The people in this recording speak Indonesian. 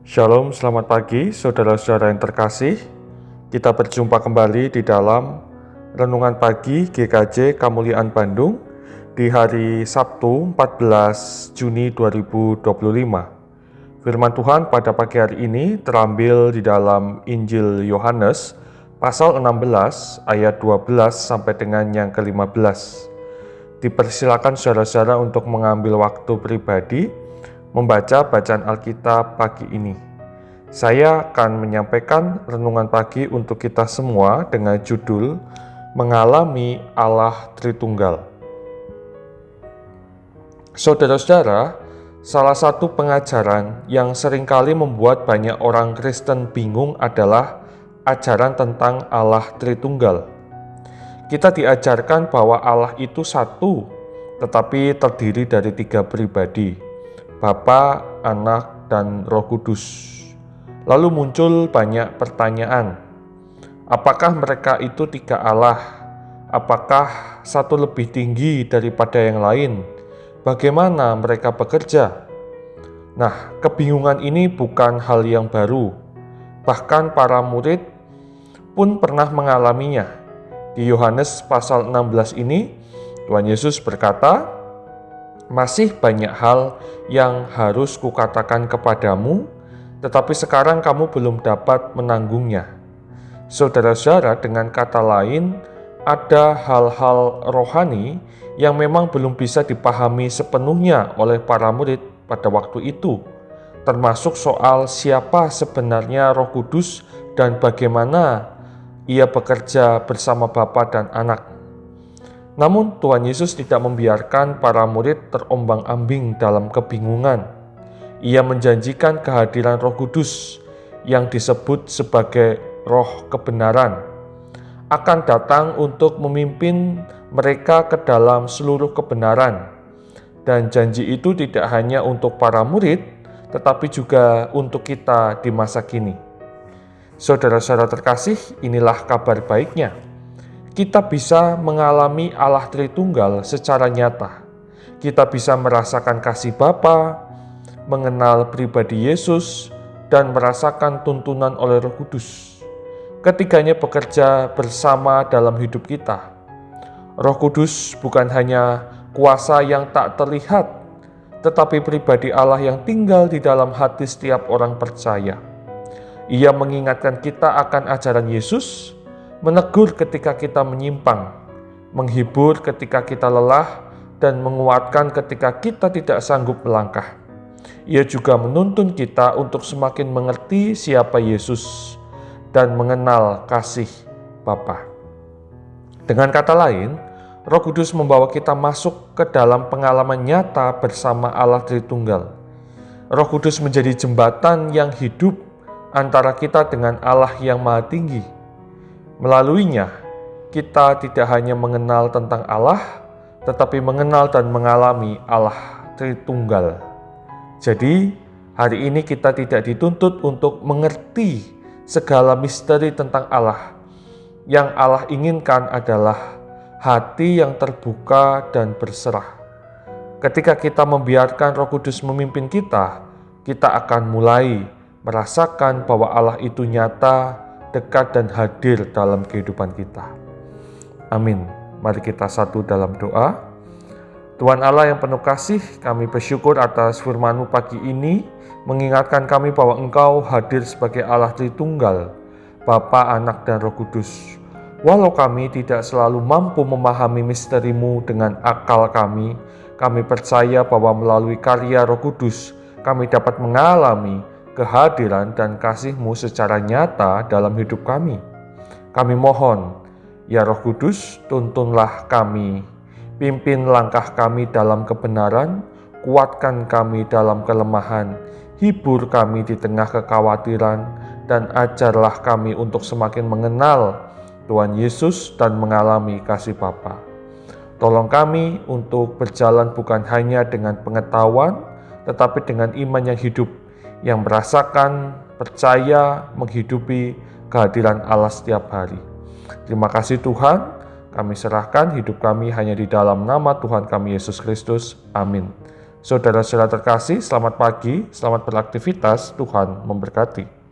Shalom, selamat pagi saudara-saudara yang terkasih. Kita berjumpa kembali di dalam Renungan Pagi GKJ Kemuliaan Bandung di hari Sabtu 14 Juni 2025. Firman Tuhan pada pagi hari ini terambil di dalam Injil Yohanes pasal 16 ayat 12 sampai dengan yang ke-15. Dipersilakan saudara-saudara untuk mengambil waktu pribadi membaca bacaan Alkitab pagi ini. Saya akan menyampaikan renungan pagi untuk kita semua dengan judul Mengalami Allah Tritunggal. Saudara-saudara, salah satu pengajaran yang seringkali membuat banyak orang Kristen bingung adalah ajaran tentang Allah Tritunggal. Kita diajarkan bahwa Allah itu satu, tetapi terdiri dari 3 pribadi, Bapa, Anak, dan Roh Kudus. Lalu muncul banyak pertanyaan. Apakah mereka itu 3 Allah? Apakah satu lebih tinggi daripada yang lain? Bagaimana mereka bekerja? Nah, kebingungan ini bukan hal yang baru. Bahkan para murid pun pernah mengalaminya. Di Yohanes pasal 16 ini, Tuhan Yesus berkata, "Masih banyak hal yang harus kukatakan kepadamu, tetapi sekarang kamu belum dapat menanggungnya." Saudara-saudara, dengan kata lain, ada hal-hal rohani yang memang belum bisa dipahami sepenuhnya oleh para murid pada waktu itu, termasuk soal siapa sebenarnya Roh Kudus dan bagaimana ia bekerja bersama Bapa dan Anak. Namun Tuhan Yesus tidak membiarkan para murid terombang-ambing dalam kebingungan. Ia menjanjikan kehadiran Roh Kudus yang disebut sebagai Roh Kebenaran akan datang untuk memimpin mereka ke dalam seluruh kebenaran. Dan janji itu tidak hanya untuk para murid, tetapi juga untuk kita di masa kini. Saudara-saudara terkasih, inilah kabar baiknya. Kita bisa mengalami Allah Tritunggal secara nyata. Kita bisa merasakan kasih Bapa, mengenal pribadi Yesus, dan merasakan tuntunan oleh Roh Kudus. Ketiganya bekerja bersama dalam hidup kita. Roh Kudus bukan hanya kuasa yang tak terlihat, tetapi pribadi Allah yang tinggal di dalam hati setiap orang percaya. Ia mengingatkan kita akan ajaran Yesus, menegur ketika kita menyimpang, menghibur ketika kita lelah, dan menguatkan ketika kita tidak sanggup melangkah. Ia juga menuntun kita untuk semakin mengerti siapa Yesus dan mengenal kasih Bapa. Dengan kata lain, Roh Kudus membawa kita masuk ke dalam pengalaman nyata bersama Allah Tritunggal. Roh Kudus menjadi jembatan yang hidup antara kita dengan Allah yang Maha Tinggi. Melaluinya, kita tidak hanya mengenal tentang Allah, tetapi mengenal dan mengalami Allah Tritunggal. Jadi, hari ini kita tidak dituntut untuk mengerti segala misteri tentang Allah. Yang Allah inginkan adalah hati yang terbuka dan berserah. Ketika kita membiarkan Roh Kudus memimpin kita, kita akan mulai merasakan bahwa Allah itu nyata, dekat dan hadir dalam kehidupan kita. Amin. Mari kita satu dalam doa. Tuhan Allah yang penuh kasih, kami bersyukur atas firman-Mu pagi ini, mengingatkan kami bahwa Engkau hadir sebagai Allah Tritunggal, Bapa, Anak, dan Roh Kudus. Walau kami tidak selalu mampu memahami misteri-Mu dengan akal kami percaya bahwa melalui karya Roh Kudus, kami dapat mengalami kehadiran dan kasih-Mu secara nyata dalam hidup kami. Kami mohon, ya Roh Kudus, tuntunlah kami, pimpin langkah kami dalam kebenaran, kuatkan kami dalam kelemahan, hibur kami di tengah kekhawatiran, dan ajarlah kami untuk semakin mengenal Tuhan Yesus dan mengalami kasih Bapa. Tolong kami untuk berjalan bukan hanya dengan pengetahuan, tetapi dengan iman yang hidup, yang merasakan, percaya, menghidupi kehadiran Allah setiap hari. Terima kasih Tuhan, kami serahkan hidup kami hanya di dalam nama Tuhan kami Yesus Kristus. Amin. Saudara-saudara terkasih, selamat pagi, selamat beraktivitas, Tuhan memberkati.